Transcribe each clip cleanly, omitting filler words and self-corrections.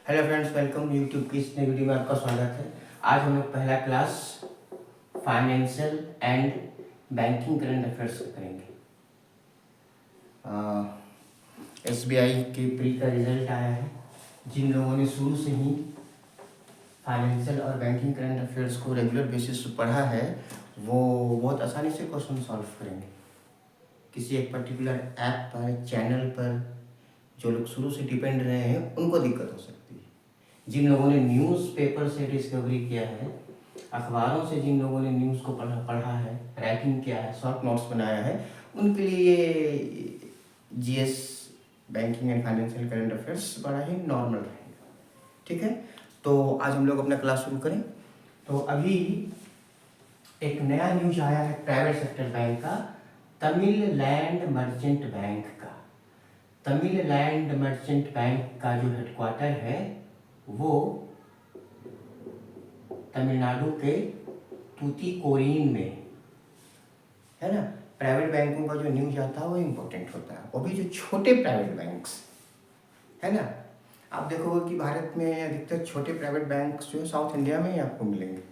Hello friends, welcome YouTube की इस नई वीडियो में आपका स्वागत है। आज हम लोग पहला class financial and banking current affairs करेंगे। एसबीआई के प्री का रिजल्ट आया है। जिन लोगों ने शुरू से ही फाइनेंशियल और बैंकिंग करंट अफेयर्स को रेगुलर बेसिस पर पढ़ा है वो बहुत आसानी से क्वेश्चन सॉल्व करेंगे। किसी एक पर्टिकुलर ऐप पर, चैनल पर जो लोग शुरू से डिपेंड रहे हैं उनको दिक्कत हो सकती है। जिन लोगों ने न्यूज़पेपर से डिस्कवरी किया है, अखबारों से जिन लोगों ने न्यूज़ को पढ़ा है, राइटिंग किया है, शॉर्ट नोट्स बनाया है, उनके लिए ये GS banking and financial current affairs बड़ा ही नॉर्मल रहेगा। ठीक है, तो आज हम लोग अपना क्लास शुरू करें। तो अभी एक नया न्यूज आया है प्राइवेट सेक्टर बैंक का, तमिललैंड मर्चेंट बैंक का। तमिललैंड मर्चेंट बैंक का जो हेडक्वार्टर है वो तमिलनाडु के तूतीकोरिन में है ना। प्राइवेट बैंकों का जो न्यूज आता है वो इम्पोर्टेंट होता है, वो भी जो छोटे प्राइवेट बैंक्स है ना। आप देखोगे कि भारत में अधिकतर छोटे प्राइवेट बैंक्स जो है साउथ इंडिया में ही आपको मिलेंगे।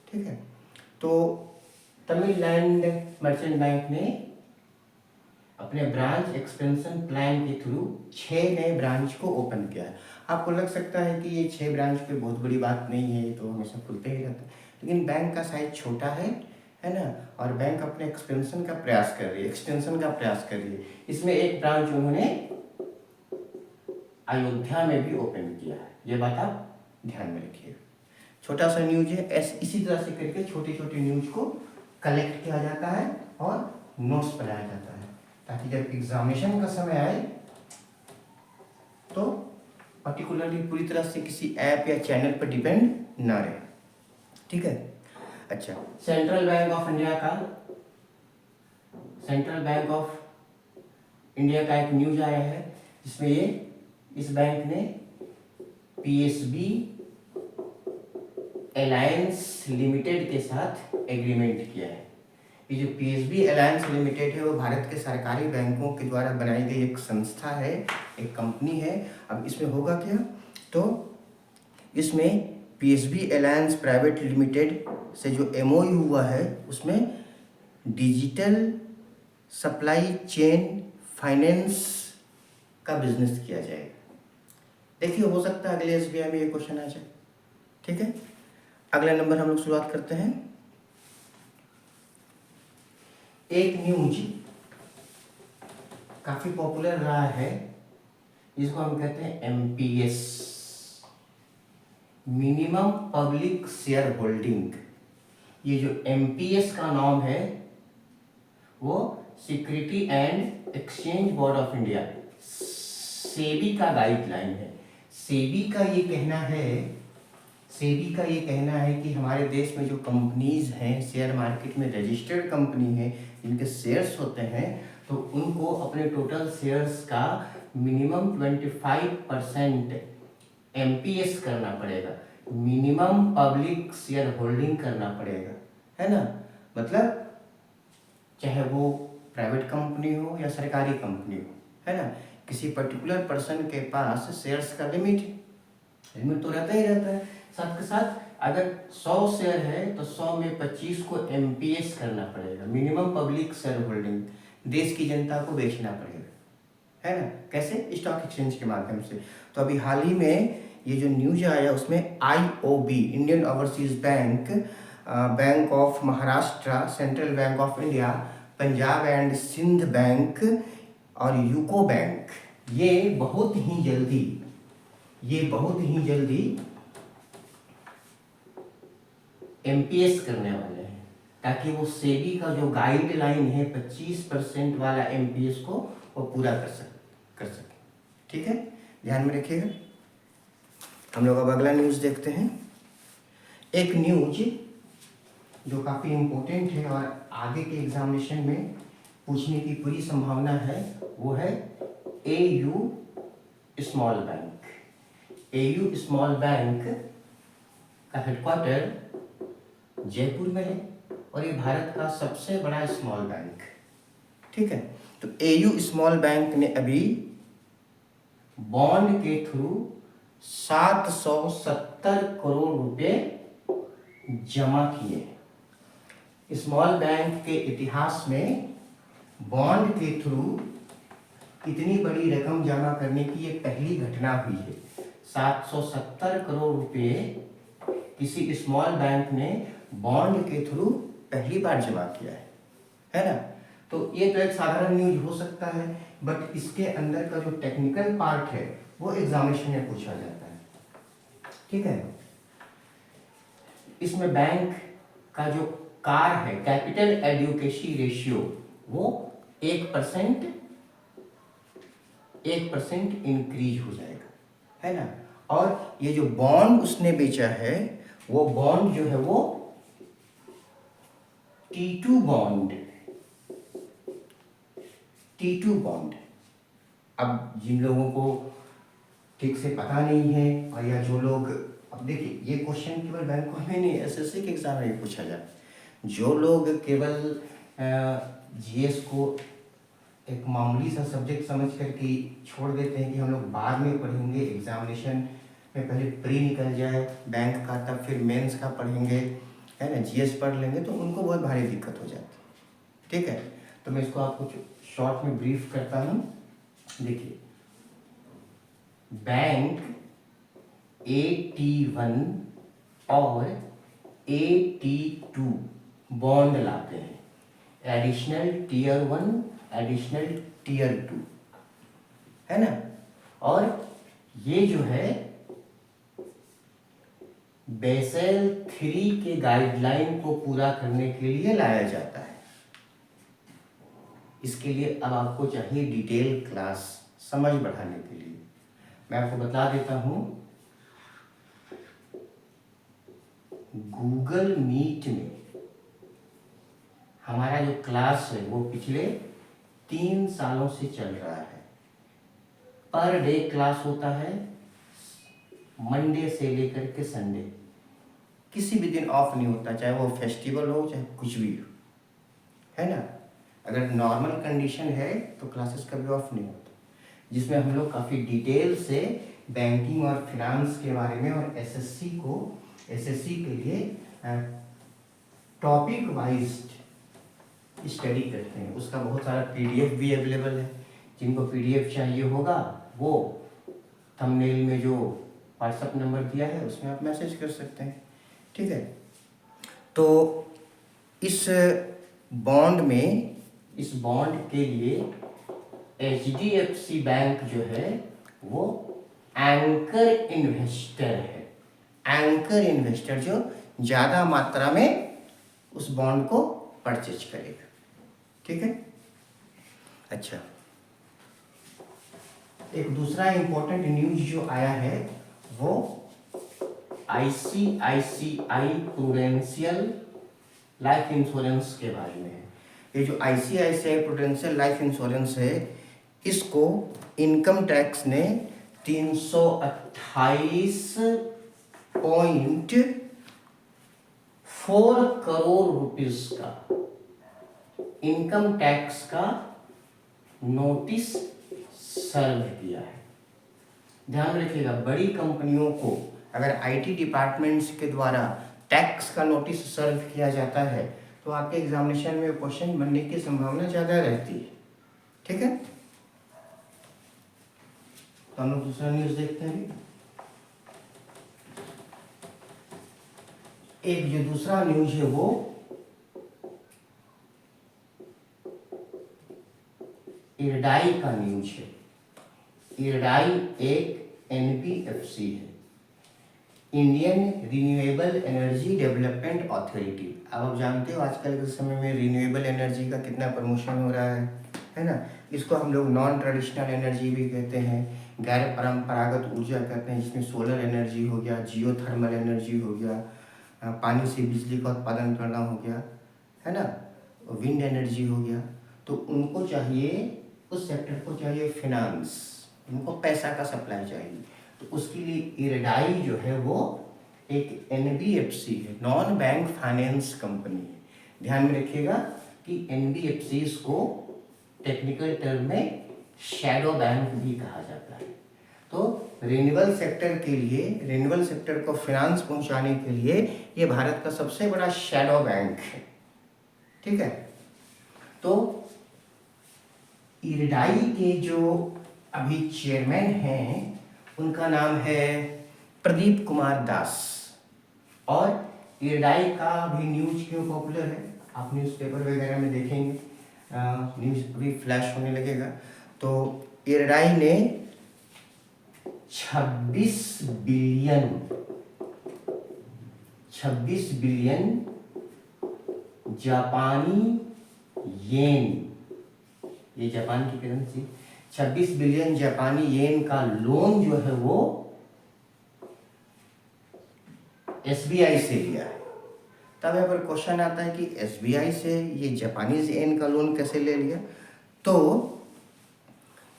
ठीक है, तो तमिललैंड मर्चेंट बैंक ने अपने ब्रांच एक्सपेंशन प्लान के थ्रू 6 नए ब्रांच को ओपन किया है। आपको लग सकता है कि ये 6 ब्रांच कोई बहुत बड़ी बात नहीं है, ये तो हमेशा खुलते ही रहता है, लेकिन बैंक का साइज छोटा है ना, और बैंक अपने एक्सपेंशन का प्रयास कर रही है, एक्सटेंशन का प्रयास कर रही है। इसमें एक ब्रांच उन्होंने अयोध्या में भी ओपन किया है, ये बात आप ध्यान में रखिएगा। छोटा सा न्यूज है, इसी तरह से करके छोटे छोटे न्यूज को कलेक्ट किया जाता है और नोट्स बनाया जाता है, ताकि जब एग्जामिनेशन का समय आए तो पर्टिकुलरली पूरी तरह से किसी ऐप या चैनल पर डिपेंड ना रहे। ठीक है, अच्छा। सेंट्रल बैंक ऑफ इंडिया का एक न्यूज आया है जिसमें इस बैंक ने पीएसबी अलायंस लिमिटेड के साथ एग्रीमेंट किया है। ये जो पीएसबी अलायंस लिमिटेड है वो भारत के सरकारी बैंकों के द्वारा बनाई गई एक संस्था है, एक कंपनी है। अब इसमें होगा क्या, तो इसमें पीएसबी अलायंस प्राइवेट लिमिटेड से जो एमओयू हुआ है उसमें डिजिटल सप्लाई चेन फाइनेंस का बिजनेस किया जाएगा। देखिए, हो सकता है अगले एसबीआई में ये क्वेश्चन आ जाए। ठीक है, अगला नंबर हम लोग शुरुआत करते हैं। एक न्यूज काफी पॉपुलर रहा है, जिसको हम कहते हैं MPS, minimum public share holding. ये जो एमपीएस का नाम है वो security and exchange board of India, SEBI का गाइडलाइन है। सेबी का ये कहना है कि हमारे देश में जो कंपनीज हैं, शेयर मार्केट में रजिस्टर्ड कंपनी है, जिनके शेयर्स होते हैं, तो उनको अपने टोटल शेयर्स का मिनिमम 25% एमपीएस करना पड़ेगा, मिनिमम पब्लिक शेयर होल्डिंग करना पड़ेगा, है ना। मतलब चाहे वो प्राइवेट कंपनी हो या सरकारी कंपनी हो, है ना, किसी पर्टिकुलर पर्सन के पास शेयर्स का लिमिट तो रहता ही रहता है। साथ के साथ अगर 100 शेयर है तो 100 में 25 को एमपीएस करना पड़ेगा, मिनिमम पब्लिक शेयर होल्डिंग। देश की जनता को बेचना पड़ेगा, है ना। कैसे? स्टॉक एक्सचेंज के माध्यम से। तो अभी हाल ही में ये जो न्यूज आया उसमें IOB, Indian Overseas Bank, Bank of Maharashtra, Central Bank of India, Punjab and Sindh Bank और यूको बैंक, ये बहुत ही जल्दी एमपीएस करने वाले हैं, ताकि वो सेबी का जो गाइडलाइन है 25% वाला एमपीएस को वो पूरा कर सके। ठीक है, ध्यान में रखिएगा। हम लोग अब अगला न्यूज़ देखते हैं। एक न्यूज जो काफ़ी इम्पोर्टेंट है और आगे के एग्जामिनेशन में पूछने की पूरी संभावना है, वो है AU small bank. AU small bank का हेडक्वार्टर जयपुर में है और ये भारत का सबसे बड़ा स्मॉल बैंक। ठीक है, तो एयू स्मॉल बैंक ने अभी बॉन्ड के थ्रू 770 करोड़ रुपए जमा किए। स्मॉल बैंक के इतिहास में बॉन्ड के थ्रू इतनी बड़ी रकम जमा करने की ये पहली घटना हुई है। 770 करोड़ रुपए किसी स्मॉल बैंक ने बॉन्ड के थ्रू पहली बार जमा किया है ना। तो ये तो एक साधारण न्यूज हो सकता है, बट इसके अंदर का जो टेक्निकल पार्ट है वो एग्जामिनेशन में पूछा जाता है। ठीक है, इसमें बैंक का जो कार है, कैपिटल एडुकेसी रेशियो, वो 1% इंक्रीज हो जाएगा, है ना। और ये जो बॉन्ड उसने बेचा है, वो बॉन्ड जो है वो T2 बॉन्ड। अब जिन लोगों को ठीक से पता नहीं है, और या जो लोग, अब देखिए ये क्वेश्चन केवल बैंकों में नहीं, एसएससी के एग्जाम में पूछा जाए। जो लोग केवल जीएस को एक मामूली सा सब्जेक्ट समझ करके छोड़ देते हैं कि हम लोग बाद में पढ़ेंगे, एग्जामिनेशन में पहले प्री निकल जाए बैंक का, तब फिर मेंस का पढ़ेंगे, है ना, जीएस पढ़ लेंगे, तो उनको बहुत भारी दिक्कत हो जाती है। ठीक है, तो मैं इसको आपको शॉर्ट में ब्रीफ करता हूँ। देखिए, बैंक AT1 और AT2 बॉन्ड लाते हैं, एडिशनल टीयर 1, एडिशनल टीयर 2, है ना। और ये जो है बेसल 3 के गाइडलाइन को पूरा करने के लिए लाया जाता है। इसके लिए अब आपको चाहिए डिटेल क्लास समझ बढ़ाने के लिए। मैं आपको बता देता हूं, गूगल मीट में हमारा जो क्लास है वो पिछले 3 सालों से चल रहा है। पर डे क्लास होता है, मंडे से लेकर के संडे, किसी भी दिन ऑफ नहीं होता, चाहे वो फेस्टिवल हो चाहे कुछ भी हो, है ना। अगर नॉर्मल कंडीशन है तो क्लासेस कभी ऑफ नहीं होता, जिसमें हम लोग काफ़ी डिटेल से बैंकिंग और फिनांस के बारे में और एसएससी के लिए टॉपिक वाइज स्टडी करते हैं। उसका बहुत सारा पीडीएफ भी अवेलेबल है। जिनको पीडीएफ चाहिए होगा वो थंबनेल में जो व्हाट्सएप नंबर दिया है उसमें आप मैसेज कर सकते हैं। ठीक है, तो इस बॉन्ड के लिए HDFC बैंक जो है वो एंकर इन्वेस्टर है। एंकर इन्वेस्टर जो ज़्यादा मात्रा में उस बॉन्ड को परचेज करेगा। ठीक है, अच्छा, एक दूसरा इंपॉर्टेंट न्यूज जो आया है वो ICICI प्रूडेंशियल लाइफ इंश्योरेंस के बारे में है। ये जो ICICI प्रूडेंशियल लाइफ इंश्योरेंस है, इसको इनकम टैक्स ने 328.4 करोड़ रुपीस का इनकम टैक्स का नोटिस सर्व किया है। ध्यान रखिएगा, बड़ी कंपनियों को अगर आईटी डिपार्टमेंट्स के द्वारा टैक्स का नोटिस सर्व किया जाता है तो आपके एग्जामिनेशन में क्वेश्चन बनने की संभावना ज़्यादा रहती है। ठीक है, तो हम लोग दूसरा न्यूज़ देखते हैं। एक जो दूसरा न्यूज है वो इरडाई का न्यूज है। इरडाई एक NBFC है, Indian renewable energy development authority. अब आप जानते हो आजकल के समय में रिन्यूएबल एनर्जी का कितना प्रमोशन हो रहा है ना। इसको हम लोग नॉन ट्रेडिशनल एनर्जी भी कहते हैं, गैर परंपरागत ऊर्जा कहते हैं, जिसमें सोलर एनर्जी हो गया, जियो थर्मल एनर्जी हो गया, पानी से बिजली का उत्पादन करना हो गया, है ना, विंड एनर्जी हो गया। तो उनको चाहिए, उस सेक्टर को चाहिए फिनांस, उनको पैसा का सप्लाई चाहिए। तो उसके लिए इरडाई जो है वो एक NBFC है, नॉन बैंक फाइनेंस कंपनी है। ध्यान में रखिएगा कि NBFCs को टेक्निकल टर्म में शैडो बैंक भी कहा जाता है। तो रिन्यूएबल सेक्टर के लिए, रिन्यूएबल सेक्टर को फाइनेंस पहुंचाने के लिए ये भारत का सबसे बड़ा शैडो बैंक है। ठीक है, तो इरडाई के जो अभी चेयरमैन हैं उनका नाम है प्रदीप कुमार दास। और इरडाई का अभी न्यूज क्यों पॉपुलर है, आप न्यूज़पेपर वगैरह में देखेंगे, न्यूज़ अभी फ्लैश होने लगेगा। तो इरडाई ने 26 बिलियन जापानी येन, ये जापान की करेंसी, 26 बिलियन जापानी येन का लोन जो है वो एसबीआई से लिया है। तब यहाँ पर क्वेश्चन आता है कि एसबीआई से ये जापानीज येन का लोन कैसे ले लिया। तो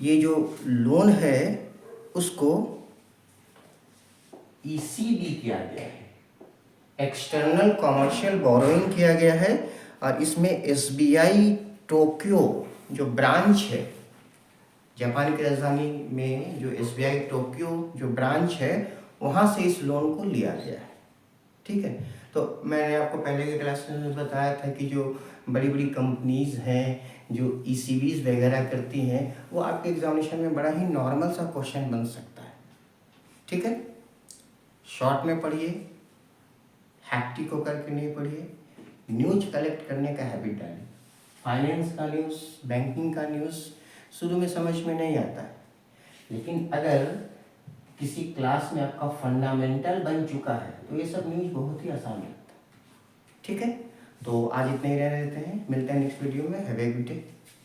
ये जो लोन है उसको ईसीबी किया गया है, एक्सटर्नल कमर्शियल बोरोइंग किया गया है। और इसमें एसबीआई टोक्यो जो ब्रांच है, जापान की राजधानी में जो एसबीआई टोक्यो जो ब्रांच है, वहाँ से इस लोन को लिया गया है। ठीक है, तो मैंने आपको पहले के क्लास में बताया था कि जो बड़ी बड़ी कंपनीज हैं जो ईसीबीज वगैरह करती हैं, वो आपके एग्जामिनेशन में बड़ा ही नॉर्मल सा क्वेश्चन बन सकता है। ठीक है, शॉर्ट में पढ़िए, हैक्टिक होकर के नहीं पढ़िए, न्यूज कलेक्ट करने का हैबिट डालिए। फाइनेंस का न्यूज़, बैंकिंग का न्यूज़ शुरू में समझ में नहीं आता है, लेकिन अगर किसी क्लास में आपका फंडामेंटल बन चुका है तो ये सब न्यूज़ बहुत ही आसान लगता है। ठीक है, तो आज इतने ही रहने देते हैं, मिलते हैं नेक्स्ट वीडियो में। Have a good day.